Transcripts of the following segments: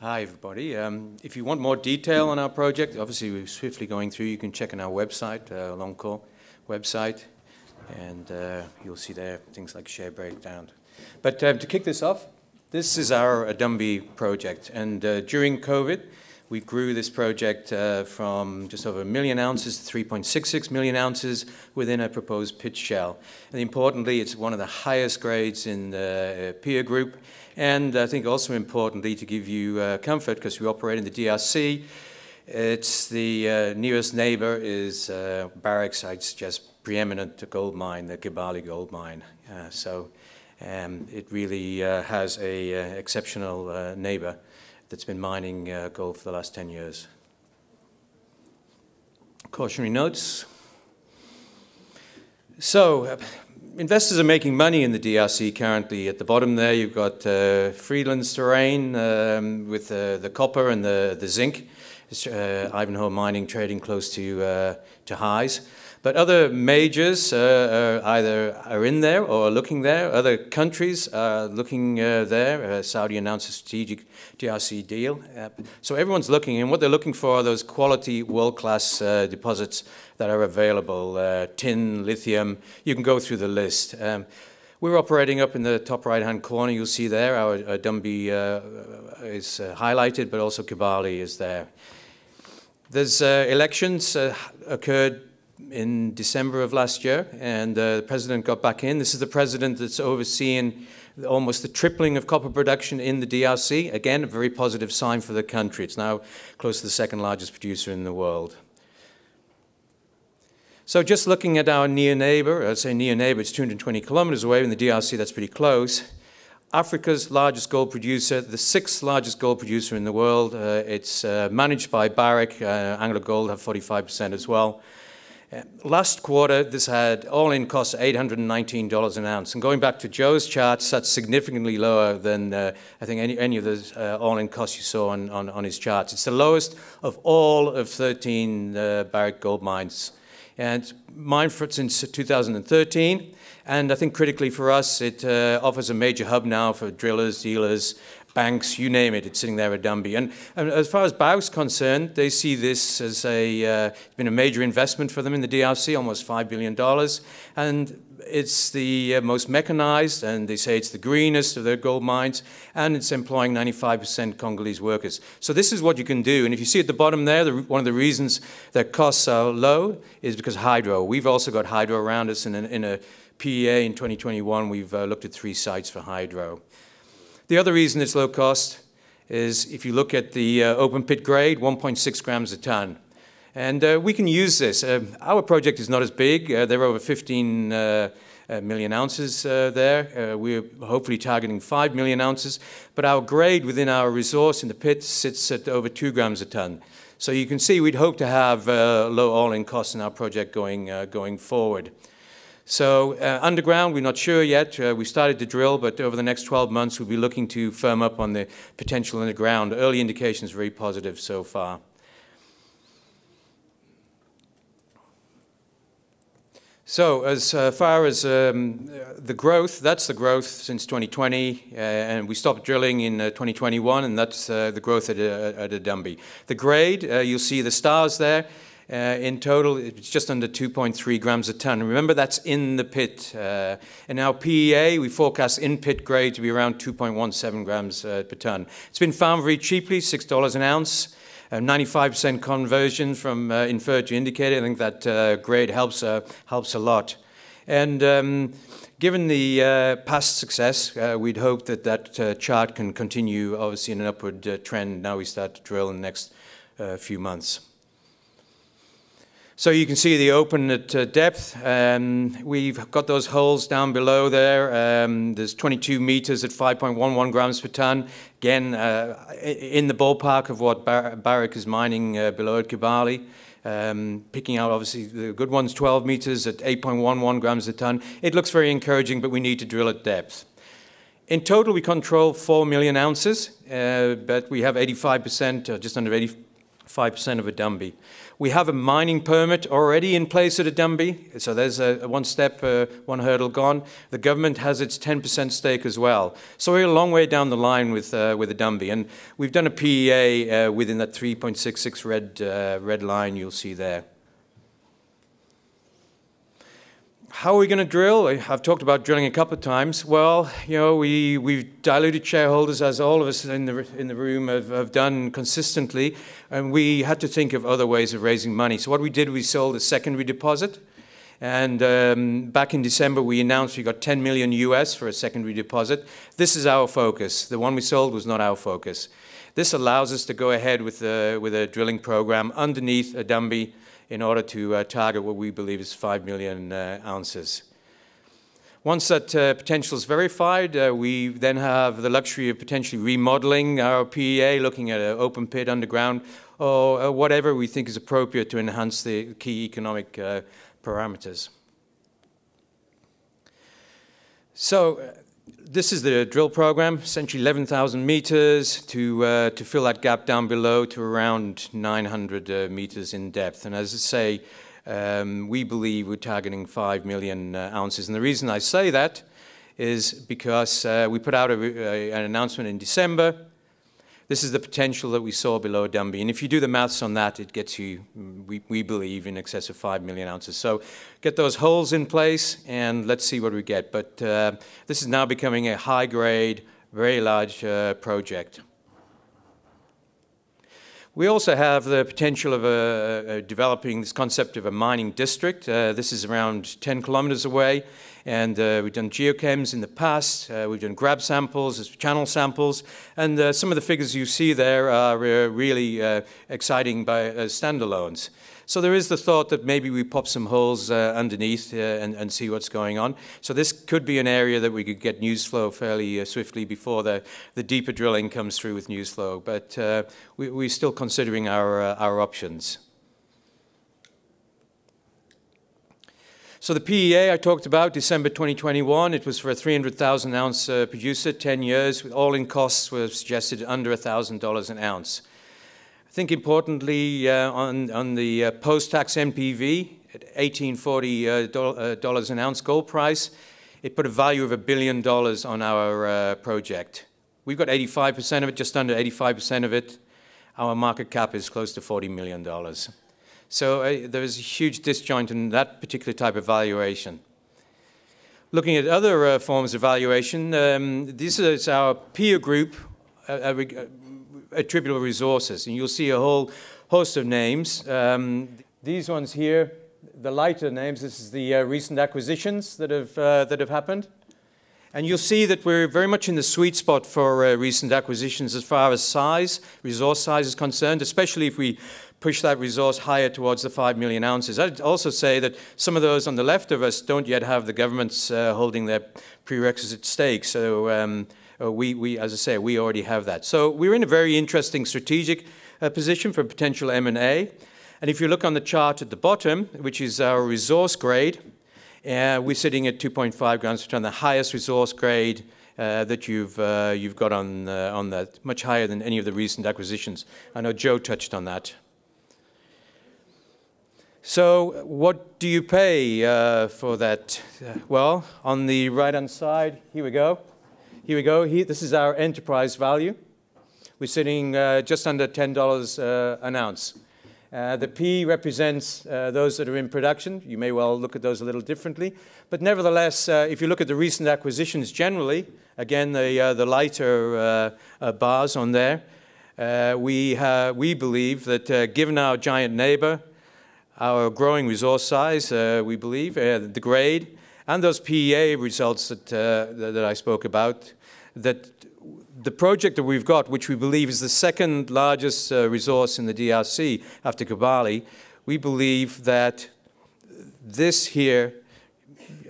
Hi, everybody. If you want more detail on our project, obviously we're swiftly going through. You can check on our website, Loncor website, and you'll see there things like share breakdown. But to kick this off, this is our Adumbi project, and during COVID, we grew this project from just over 1 million ounces to 3.66 million ounces within a proposed pit shell. And importantly, it's one of the highest grades in the peer group. And I think also importantly, to give you comfort, because we operate in the DRC, it's the nearest neighbor is Barrick's, I'd suggest, preeminent gold mine, the Kibali gold mine. It really has a exceptional neighbor that's been mining gold for the last 10 years. Cautionary notes. So, investors are making money in the DRC currently. At the bottom there, you've got Friedland's terrain with the copper and the zinc. It's, Ivanhoe Mining trading close to highs. But other majors either are in there or are looking there. Other countries are looking there. Saudi announced a strategic DRC deal. So everyone's looking, and what they're looking for are those quality, world-class deposits that are available. Tin, lithium, you can go through the list. We're operating up in the top right-hand corner. You'll see there our Adumbi is highlighted, but also Kibali is there. There's elections occurred in December of last year, and the president got back in. This is the president that's overseeing almost the tripling of copper production in the DRC. Again, a very positive sign for the country. It's now close to the second largest producer in the world. So just looking at our near neighbor, I say near neighbor, it's 220 kilometers away. In the DRC, that's pretty close. Africa's largest gold producer, the 6th largest gold producer in the world. It's managed by Barrick. AngloGold have 45% as well. Last quarter, this had all-in costs $819 an ounce. And going back to Joe's charts, that's significantly lower than I think any of the all-in costs you saw on his charts. It's the lowest of all of 13 Barrick gold mines. And mined since 2013. And I think critically for us, it offers a major hub now for drillers, dealers, banks, you name it, it's sitting there at Adumbi. And as far as Barrick's concerned, they see this as it's been a major investment for them in the DRC, almost $5 billion. And it's the most mechanized, and they say it's the greenest of their gold mines, and it's employing 95% Congolese workers. So this is what you can do. And if you see at the bottom there, one of the reasons that costs are low is because of hydro. We've also got hydro around us, and in a PEA in 2021, we've looked at 3 sites for hydro. The other reason it's low cost is if you look at the open pit grade, 1.6 grams a ton. And we can use this. Our project is not as big. There are over 15 million ounces there. We're hopefully targeting 5 million ounces. But our grade within our resource in the pit sits at over 2 grams a ton. So you can see we'd hope to have low all-in costs in our project going forward. So underground, we're not sure yet. We started to drill, but over the next 12 months, we'll be looking to firm up on the potential underground. Early indications very positive so far. So as far as the growth, that's the growth since 2020, and we stopped drilling in 2021, and that's the growth at Adumbi. The grade, you'll see the stars there. In total, it's just under 2.3 grams a ton. Remember, that's in the pit. In our PEA, we forecast in-pit grade to be around 2.17 grams per ton. It's been found very cheaply, $6 an ounce. 95% conversion from inferred to indicated. I think that grade helps a lot. And given the past success, we'd hope that that chart can continue, obviously, in an upward trend. Now we start to drill in the next few months. So you can see the open at depth. We've got those holes down below there. There's 22 meters at 5.11 grams per ton. Again, in the ballpark of what Barrick is mining below at Kibali. Picking out, obviously, the good ones, 12 meters at 8.11 grams a ton. It looks very encouraging, but we need to drill at depth. In total, we control 4 million ounces, but we have 85%, just under 85% 5% of Adumbi. We have a mining permit already in place at Adumbi, so there's one step, one hurdle gone. The government has its 10% stake as well. So we're a long way down the line with Adumbi, and we've done a PEA within that 3.66 red line you'll see there. How are we going to drill? I've talked about drilling a couple of times. Well, you know, we've diluted shareholders, as all of us in the room have done consistently, and we had to think of other ways of raising money. So what we did, we sold a secondary deposit, and back in December we announced we got 10 million US for a secondary deposit. This is our focus. The one we sold was not our focus. This allows us to go ahead with a drilling program underneath Adumbi, in order to target what we believe is 5 million ounces. Once that potential is verified, we then have the luxury of potentially remodeling our PEA, looking at an open pit underground, or whatever we think is appropriate to enhance the key economic parameters. So this is the drill program, essentially 11,000 meters to fill that gap down below to around 900 meters in depth. And as I say, we believe we're targeting 5 million ounces. And the reason I say that is because we put out an announcement in December. This is the potential that we saw below Adumbi. And if you do the maths on that, it gets you, we believe, in excess of 5 million ounces. So get those holes in place and let's see what we get. But this is now becoming a high-grade, very large project. We also have the potential of developing this concept of a mining district. This is around 10 kilometers away, and we've done geochems in the past. We've done grab samples, channel samples, and some of the figures you see there are really exciting by standalones. So there is the thought that maybe we pop some holes underneath and see what's going on. So this could be an area that we could get news flow fairly swiftly before the deeper drilling comes through with news flow. But we're still considering our options. So the PEA I talked about, December 2021, it was for a 300,000 ounce producer, 10 years, with all-in costs were suggested under $1,000 an ounce. I think importantly, on the post-tax NPV at $1,840 an ounce gold price, it put a value of $1 billion on our project. We've got 85% of it, just under 85% of it. Our market cap is close to $40 million. So there is a huge disjoint in that particular type of valuation. Looking at other forms of valuation, this is our peer group attributable resources, and you'll see a whole host of names. These ones here, the lighter names, this is the recent acquisitions that have happened. And you'll see that we're very much in the sweet spot for recent acquisitions as far as size, resource size is concerned, especially if we push that resource higher towards the 5 million ounces. I'd also say that some of those on the left of us don't yet have the governments holding their prerequisite stakes. So as I say, we already have that. So we're in a very interesting strategic position for potential M&A. And if you look on the chart at the bottom, which is our resource grade, we're sitting at 2.5 grams per ton, the highest resource grade that you've got on that, much higher than any of the recent acquisitions. I know Joe touched on that. So what do you pay for that? Well, on the right-hand side, here we go. Here we go. This is our enterprise value. We're sitting just under $10 an ounce. The P represents those that are in production. You may well look at those a little differently. But nevertheless, if you look at the recent acquisitions generally, again, the lighter bars on there, we believe that given our giant neighbor, our growing resource size, we believe, the grade, and those PEA results that I spoke about, that the project that we've got, which we believe is the second largest resource in the DRC after Kibali, we believe that this here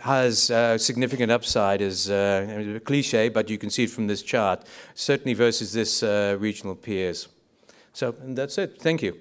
has significant upside, as a cliche, but you can see it from this chart, certainly versus this regional peers. So that's it. Thank you.